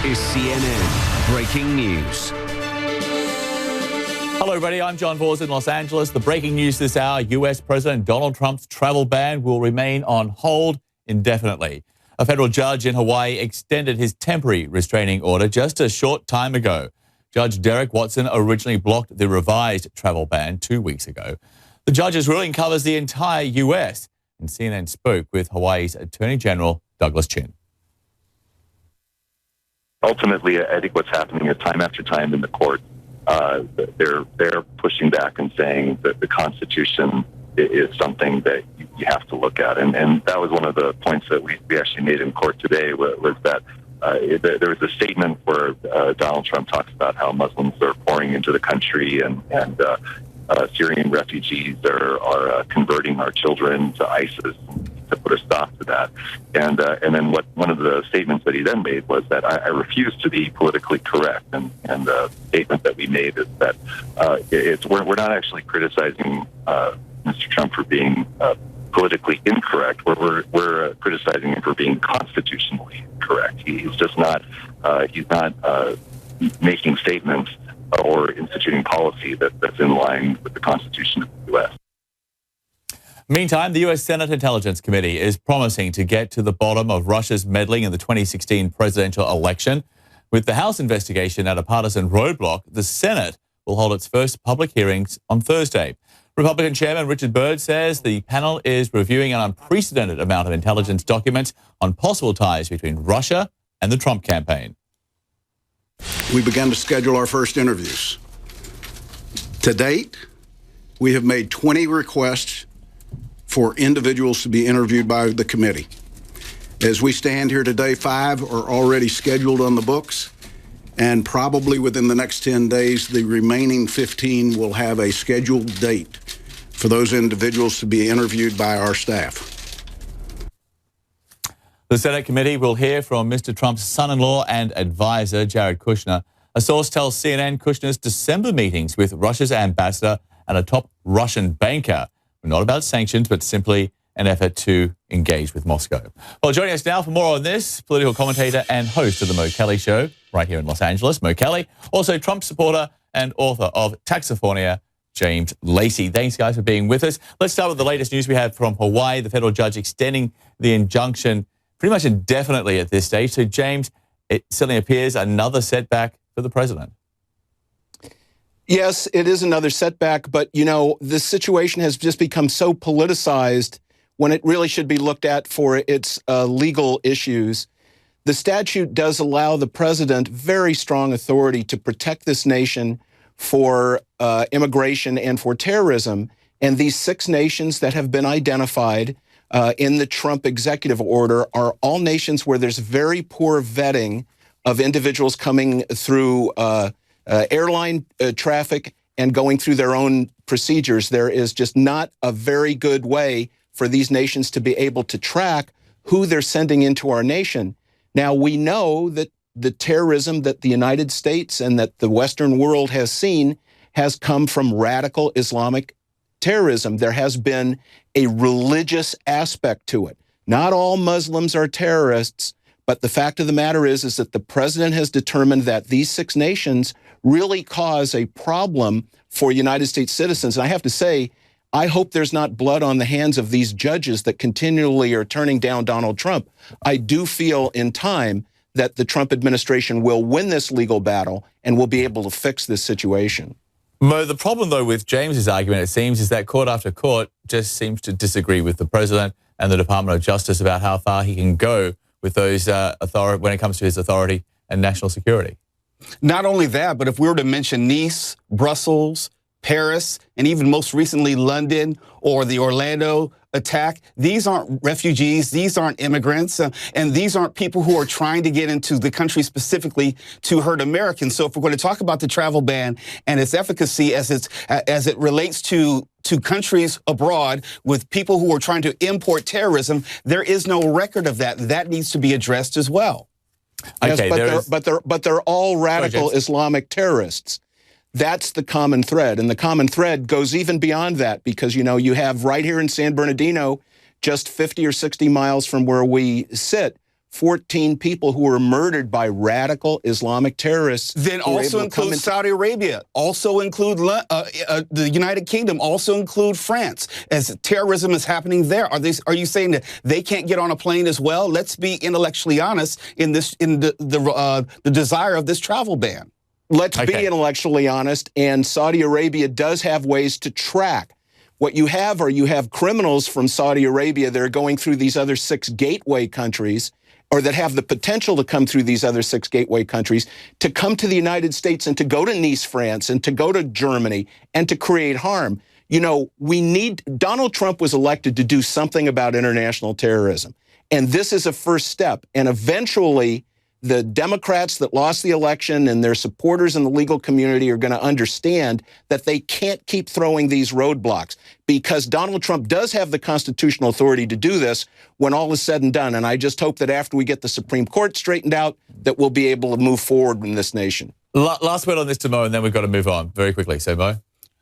is CNN Breaking News. Hello, everybody. I'm John Vors in Los Angeles. The breaking news this hour, U.S. President Donald Trump's travel ban will remain on hold indefinitely. A federal judge in Hawaii extended his temporary restraining order just a short time ago. Judge Derek Watson originally blocked the revised travel ban 2 weeks ago. The judge's ruling covers the entire U.S., and CNN spoke with Hawaii's Attorney General Douglas Chin. Ultimately, I think what's happening is time after time in the court, they're pushing back and saying that the Constitution is something that you have to look at. And that was one of the points that we actually made in court today, was that there was a statement where Donald Trump talks about how Muslims are pouring into the country and Syrian refugees are converting our children to ISIS, to put a stop to that. And then one of the statements that he then made was that I refuse to be politically correct. And the statement that we made is that we're not actually criticizing Mr. Trump for being politically incorrect. We're criticizing him for being constitutionally correct. He's just not making statements or instituting policy that's in line with the Constitution of the U.S. Meantime, the U.S. Senate Intelligence Committee is promising to get to the bottom of Russia's meddling in the 2016 presidential election. With the House investigation at a partisan roadblock, the Senate will hold its first public hearings on Thursday. Republican Chairman Richard Byrd says the panel is reviewing an unprecedented amount of intelligence documents on possible ties between Russia and the Trump campaign. We began to schedule our first interviews. To date, we have made 20 requests for individuals to be interviewed by the committee. As we stand here today, 5 are already scheduled on the books, and probably within the next 10 days, the remaining 15 will have a scheduled date for those individuals to be interviewed by our staff. The Senate committee will hear from Mr. Trump's son-in-law and advisor, Jared Kushner. A source tells CNN Kushner's December meetings with Russia's ambassador and a top Russian banker were not about sanctions, but simply an effort to engage with Moscow. Well, joining us now for more on this, political commentator and host of the Mo Kelly Show, right here in Los Angeles, Mo Kelly. Also Trump supporter and author of Taxophonia, James Lacy. Thanks, guys, for being with us. Let's start with the latest news we have from Hawaii. The federal judge extending the injunction pretty much indefinitely at this stage. So, James, it certainly appears another setback for the president. Yes, it is another setback, but, you know, this situation has just become so politicized when it really should be looked at for its legal issues. The statute does allow the president very strong authority to protect this nation for immigration and for terrorism. And these 6 nations that have been identified in the Trump executive order are all nations where there's very poor vetting of individuals coming through airline traffic and going through their own procedures. There is just not a very good way for these nations to be able to track who they're sending into our nation. Now, we know that the terrorism that the United States and that the Western world has seen has come from radical Islamic terrorism. There has been a religious aspect to it. Not all Muslims are terrorists, but the fact of the matter is that the president has determined that these 6 nations really cause a problem for United States citizens. And I have to say, I hope there's not blood on the hands of these judges that continually are turning down Donald Trump. I do feel in time that the Trump administration will win this legal battle and will be able to fix this situation. Mo, the problem, though, with James's argument, it seems, is that court after court just seems to disagree with the president and the Department of Justice about how far he can go with those authority when it comes to his authority and national security. Not only that, but if we were to mention Nice, Brussels, Paris, and even most recently London or the Orlando attack, these aren't refugees, these aren't immigrants, and these aren't people who are trying to get into the country specifically to hurt Americans. So if we're going to talk about the travel ban and its efficacy as it relates to countries abroad with people who are trying to import terrorism, there is no record of that. That needs to be addressed as well. Okay, yes, but they're all radical Islamic terrorists. That's the common thread. And the common thread goes even beyond that because, you know, you have right here in San Bernardino, just 50 or 60 miles from where we sit, 14 people who were murdered by radical Islamic terrorists. Then also include Saudi Arabia, also include the United Kingdom, also include France, as terrorism is happening there. Are you saying that they can't get on a plane as well? Let's be intellectually honest in the desire of this travel ban. Let's be intellectually honest, and Saudi Arabia does have ways to track. What you have criminals from Saudi Arabia that are going through these other 6 gateway countries, or that have the potential to come through these other 6 gateway countries, to come to the United States and to go to Nice, France, and to go to Germany and to create harm. You know, Donald Trump was elected to do something about international terrorism. And this is a first step. And eventually, the Democrats that lost the election and their supporters in the legal community are going to understand that they can't keep throwing these roadblocks, because Donald Trump does have the constitutional authority to do this when all is said and done. And I just hope that after we get the Supreme Court straightened out, that we'll be able to move forward in this nation. Last word on this to Mo, and then we've got to move on very quickly. So, Mo?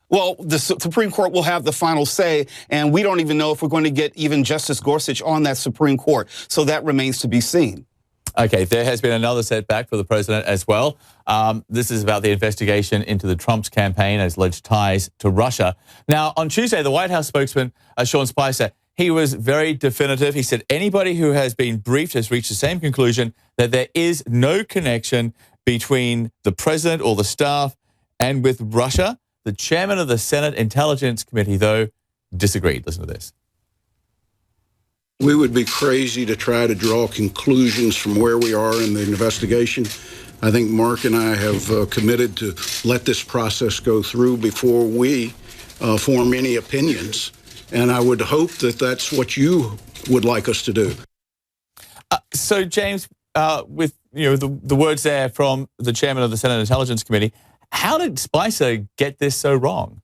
Well, the Supreme Court will have the final say, and we don't even know if we're going to get even Justice Gorsuch on that Supreme Court. So that remains to be seen. Okay, there has been another setback for the president as well. This is about the investigation into the Trump's campaign as alleged ties to Russia. Now, on Tuesday, the White House spokesman, Sean Spicer, he was very definitive. He said anybody who has been briefed has reached the same conclusion, that there is no connection between the president or the staff and with Russia. The chairman of the Senate Intelligence Committee, though, disagreed. Listen to this. We would be crazy to try to draw conclusions from where we are in the investigation. I think Mark and I have committed to let this process go through before we form any opinions. And I would hope that that's what you would like us to do. So, James, with the words there from the chairman of the Senate Intelligence Committee, how did Spicer get this so wrong?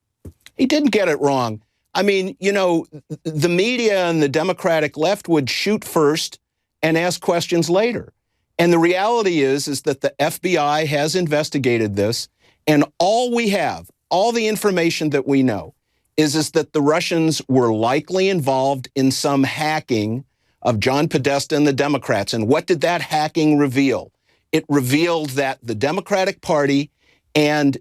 He didn't get it wrong. I mean, you know, the media and the Democratic left would shoot first and ask questions later. And the reality is that the FBI has investigated this, and all we have, all the information that we know, is that the Russians were likely involved in some hacking of John Podesta and the Democrats. And what did that hacking reveal? It revealed that the Democratic Party and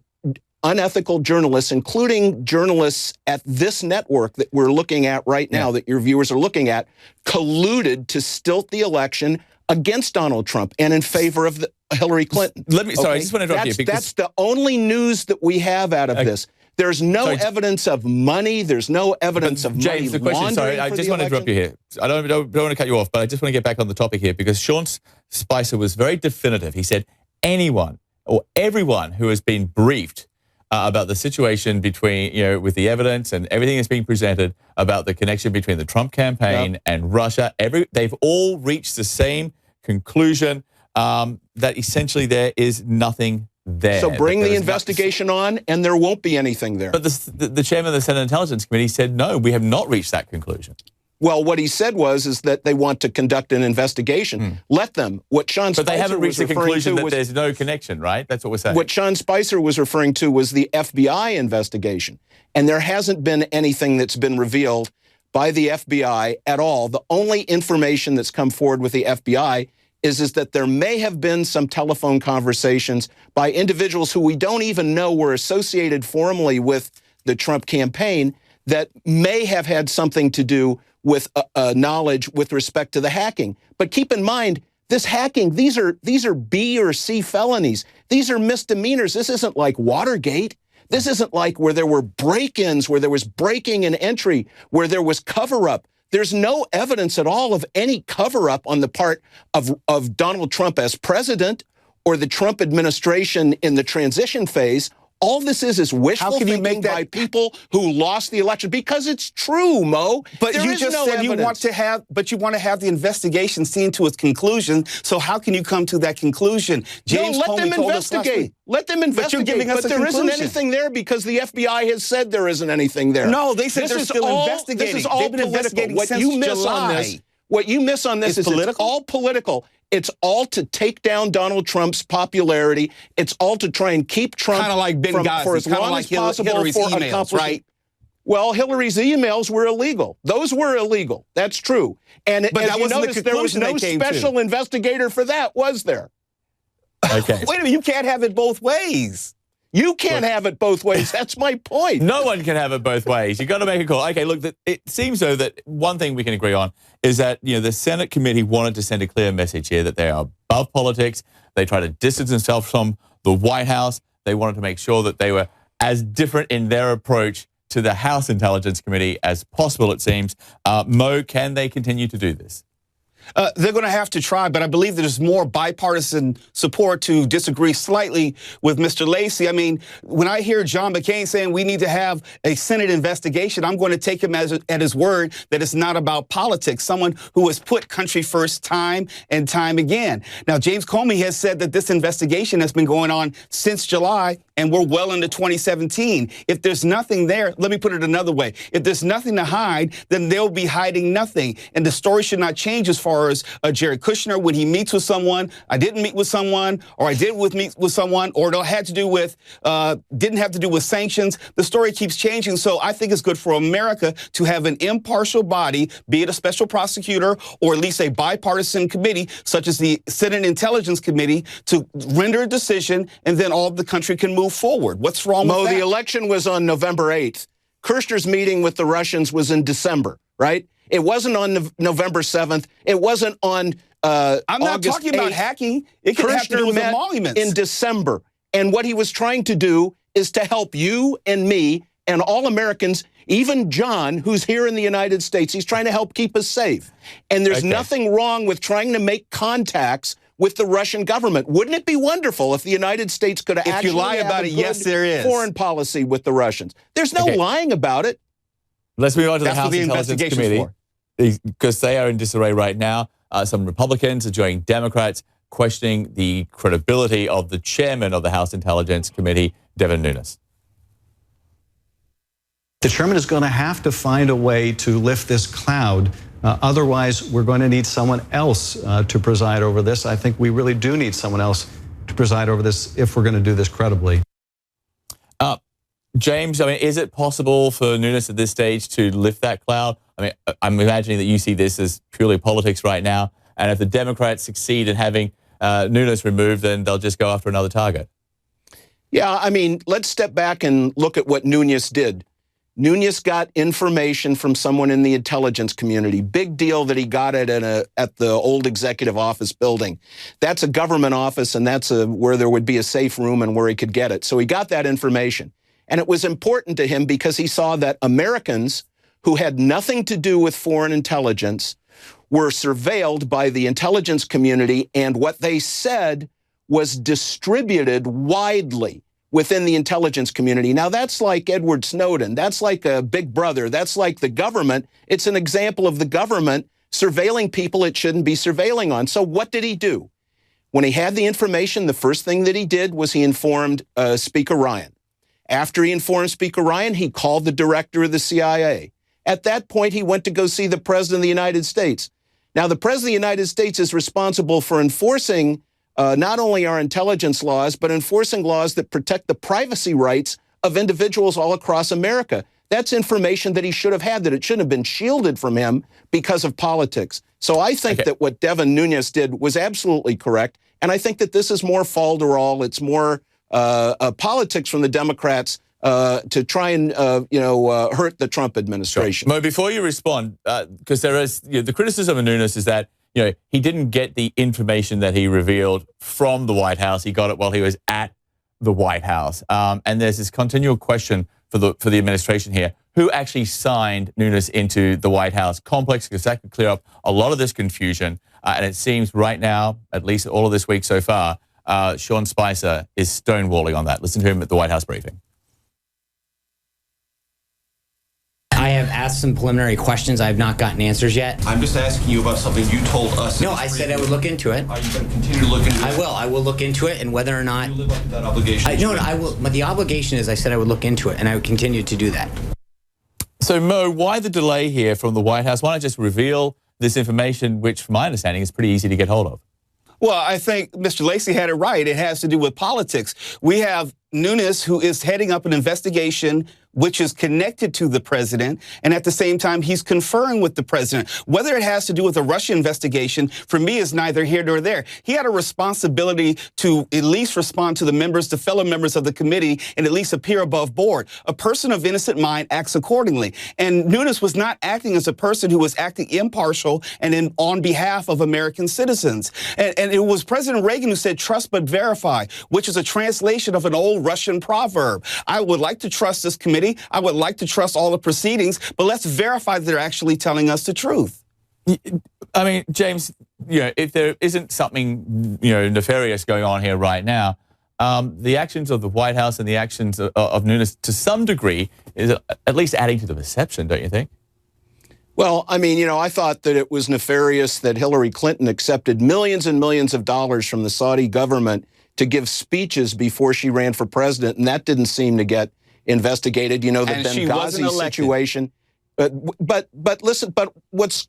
unethical journalists, including journalists at this network that we're looking at right now, that your viewers are looking at, colluded to stilt the election against Donald Trump and in favor of Hillary Clinton. Sorry, I just want to interrupt you. Because that's the only news that we have out of this. There's no evidence of money. There's no evidence of James, money the question, laundering. sorry, I just want to interrupt you here. I don't want to cut you off, but I just want to get back on the topic here, because Sean Spicer was very definitive. He said anyone or everyone who has been briefed about the situation between, with the evidence and everything that's being presented about the connection between the Trump campaign and Russia, they've all reached the same conclusion, that essentially there is nothing there. So bring the investigation on, and there won't be anything there. But the chairman of the Senate Intelligence Committee said, no, we have not reached that conclusion. Well, what he said was that they want to conduct an investigation. Let them. What Sean Spicer But they haven't reached the conclusion that was, there's no connection, right? That's what we're saying. What Sean Spicer was referring to was the FBI investigation. And there hasn't been anything that's been revealed by the FBI at all. The only information that's come forward with the FBI is that there may have been some telephone conversations by individuals who we don't even know were associated formally with the Trump campaign that may have had something to do with knowledge with respect to the hacking. But keep in mind, this hacking, these are B or C felonies. These are misdemeanors. This isn't like Watergate. This isn't like where there were break-ins, where there was breaking and entry, where there was cover-up. There's no evidence at all of any cover-up on the part of Donald Trump as president or the Trump administration in the transition phase. All this is wishful thinking by people who lost the election, because it's true, Mo. But you just said you want to have the investigation seen to its conclusion. So how can you come to that conclusion? James let them investigate. Let them investigate. But you're giving us but there isn't anything there because the FBI has said there isn't anything there. No, they said they're still investigating. This is all political. What you miss on this, what you miss on this is it's all political. It's all to take down Donald Trump's popularity. It's all to try and keep Trump kind of like Ben Ghazi, for as long as possible Hillary's for emails, accomplishing. right? Well, Hillary's emails were illegal. Those were illegal. That's true. And But as that you wasn't the noticed, there was conclusion no they came to. special investigator for that, was there? Okay. Wait a minute, you can't have it both ways. You can't have it both ways. That's my point. No one can have it both ways. You've got to make a call. Okay, look, it seems, though, that one thing we can agree on is that, the Senate committee wanted to send a clear message here that they are above politics. They try to distance themselves from the White House. They wanted to make sure that they were as different in their approach to the House Intelligence Committee as possible, it seems. Mo, can they continue to do this? They're going to have to try, but I believe there's more bipartisan support to disagree slightly with Mr. Lacy. I mean, when I hear John McCain saying we need to have a Senate investigation, I'm going to take him at his word that it's not about politics, someone who has put country first time and time again. Now, James Comey has said that this investigation has been going on since July, and we're well into 2017. If there's nothing there, let me put it another way. If there's nothing to hide, then they'll be hiding nothing. And the story should not change as far as Jared Kushner, when he meets with someone, I didn't meet with someone, or I did meet with someone, or it had to do with, didn't have to do with sanctions. The story keeps changing. So I think it's good for America to have an impartial body, be it a special prosecutor or at least a bipartisan committee, such as the Senate Intelligence Committee, to render a decision, and then all of the country can move forward. What's wrong with that? The election was on November 8th. Kirshner's meeting with the Russians was in December, right? It wasn't on November 7th. It wasn't on I'm not August talking about 8th. hacking. It could have to do Kirshner with met emoluments. in December. And what he was trying to do is to help you and me and all Americans, even John, who's here in the United States. He's trying to help keep us safe. And there's nothing wrong with trying to make contacts with the Russian government. Wouldn't it be wonderful if the United States could actually If you lie about it, yes, there is. Foreign policy with the Russians? There's no lying about it. Let's move on to the That's what House the Intelligence investigation's Committee, for. because they are in disarray right now. Some Republicans are joining Democrats, questioning the credibility of the chairman of the House Intelligence Committee, Devin Nunes. The chairman is going to have to find a way to lift this cloud. Otherwise, we're going to need someone else to preside over this. I think we really do need someone else to preside over this if we're going to do this credibly. James, I mean, is it possible for Nunes at this stage to lift that cloud? I mean, I'm imagining that you see this as purely politics right now. And if the Democrats succeed in having Nunes removed, then they'll just go after another target. Yeah, I mean, let's step back and look at what Nunes did. Nunes got information from someone in the intelligence community. Big deal that he got it at the old executive office building. That's a government office, and that's where there would be a safe room and where he could get it. So he got that information. And it was important to him because he saw that Americans who had nothing to do with foreign intelligence were surveilled by the intelligence community, and what they said was distributed widely within the intelligence community. Now, that's like Edward Snowden. That's like a big brother. That's like the government. It's an example of the government surveilling people it shouldn't be surveilling on. So what did he do? When he had the information, the first thing that he did was he informed Speaker Ryan. After he informed Speaker Ryan, he called the director of the CIA. At that point, he went to go see the President of the United States. Now, the President of the United States is responsible for enforcing not only our intelligence laws, but enforcing laws that protect the privacy rights of individuals all across America. That's information that he should have had, that it shouldn't have been shielded from him because of politics. So I think that what Devin Nunes did was absolutely correct. And I think that this is more falderall. It's more politics from the Democrats to try and, hurt the Trump administration. Sure. Mo, before you respond, because there is the criticism of Nunes is that he didn't get the information that he revealed from the White House. He got it while he was at the White House, and there's this continual question for the administration here: who actually signed Nunes into the White House complex? Because that could clear up a lot of this confusion. And it seems right now, at least all of this week so far, Sean Spicer is stonewalling on that. Listen to him at the White House briefing. I have asked some preliminary questions. I have not gotten answers yet. I'm just asking you about something you told us. No, I said I would look into it. Are you going to continue to look into it? I will. I will look into it, and whether or not... You live up to that obligation. No, I will. But the obligation is I said I would look into it, and I would continue to do that. So, Mo, why the delay here from the White House? Why not just reveal this information, which, from my understanding, is pretty easy to get hold of? Well, I think Mr. Lacy had it right. It has to do with politics. We have Nunes, who is heading up an investigation which is connected to the president, and at the same time, he's conferring with the president. Whether it has to do with a Russia investigation, for me, is neither here nor there. He had a responsibility to at least respond to the fellow members of the committee, and at least appear above board. A person of innocent mind acts accordingly. And Nunes was not acting as a person who was acting impartial and on behalf of American citizens. And it was President Reagan who said, trust but verify, which is a translation of an old Russian proverb. I would like to trust this committee. I would like to trust all the proceedings, but let's verify that they're actually telling us the truth. I mean, James, if there isn't something, nefarious going on here right now, the actions of the White House and the actions of Nunes, to some degree, is at least adding to the perception, don't you think? Well, I mean, I thought that it was nefarious that Hillary Clinton accepted millions and millions of dollars from the Saudi government to give speeches before she ran for president, and that didn't seem to get investigated. The Benghazi situation. But listen, but what's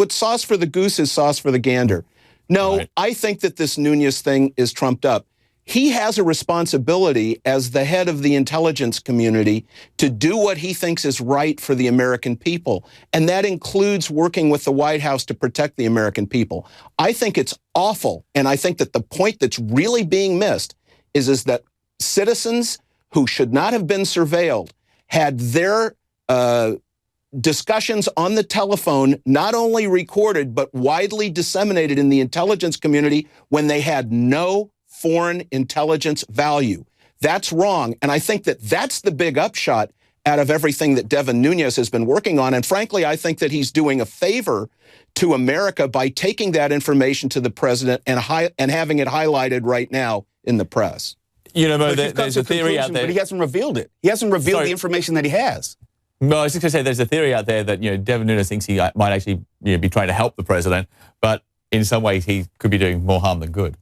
sauce for the goose is sauce for the gander. No, right. I think that this Nunes thing is trumped up. He has a responsibility as the head of the intelligence community to do what he thinks is right for the American people. And that includes working with the White House to protect the American people. I think it's awful. And I think that the point that's really being missed is that citizens who should not have been surveilled had their discussions on the telephone not only recorded, but widely disseminated in the intelligence community when they had no foreign intelligence value. That's wrong. And I think that that's the big upshot out of everything that Devin Nunes has been working on. And frankly, I think that he's doing a favor to America by taking that information to the president and having it highlighted right now in the press. Mo, there's a theory out there. But he hasn't revealed it. He hasn't revealed the information that he has. No, I was just going to say there's a theory out there that, Devin Nunes thinks he might actually be trying to help the president, but in some ways he could be doing more harm than good.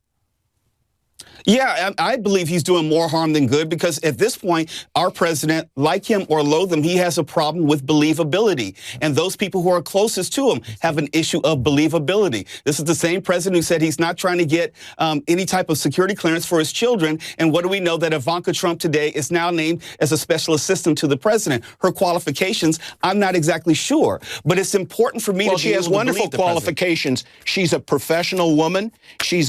Yeah, I believe he's doing more harm than good because at this point, our president, like him or loathe him, he has a problem with believability. And those people who are closest to him have an issue of believability. This is the same president who said he's not trying to get any type of security clearance for his children. And what do we know? That Ivanka Trump today is now named as a special assistant to the president. Her qualifications, I'm not exactly sure. But it's important for me to be able to believe the president. Well, she has wonderful qualifications. She's a professional woman. She's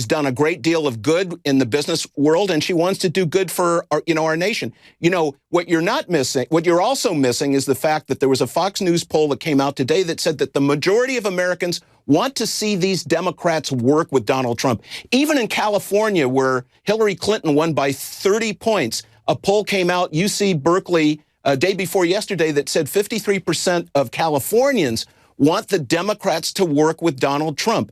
done a great deal of good in the business world, and she wants to do good for our nation. What you're also missing is the fact that there was a Fox News poll that came out today that said that the majority of Americans want to see these Democrats work with Donald Trump. Even in California, where Hillary Clinton won by 30 points, a poll came out, UC Berkeley, day before yesterday, that said 53% of Californians want the Democrats to work with Donald Trump.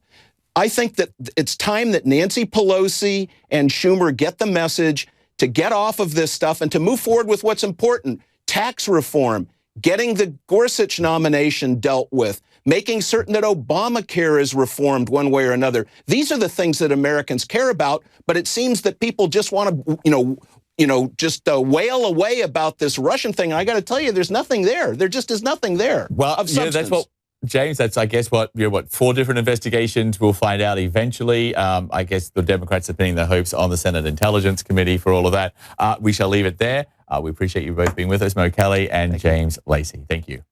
I think that it's time that Nancy Pelosi and Schumer get the message to get off of this stuff and to move forward with what's important: tax reform, getting the Gorsuch nomination dealt with, making certain that Obamacare is reformed one way or another. These are the things that Americans care about, but it seems that people just want to, just wail away about this Russian thing. And I got to tell you, there's nothing there. There just is nothing there. Well, of substance. That's what. James, that's, I guess, what 4 different investigations we'll find out eventually. I guess the Democrats are pinning their hopes on the Senate Intelligence Committee for all of that. We shall leave it there. We appreciate you both being with us, Mo Kelly and James Lacy. Thank you.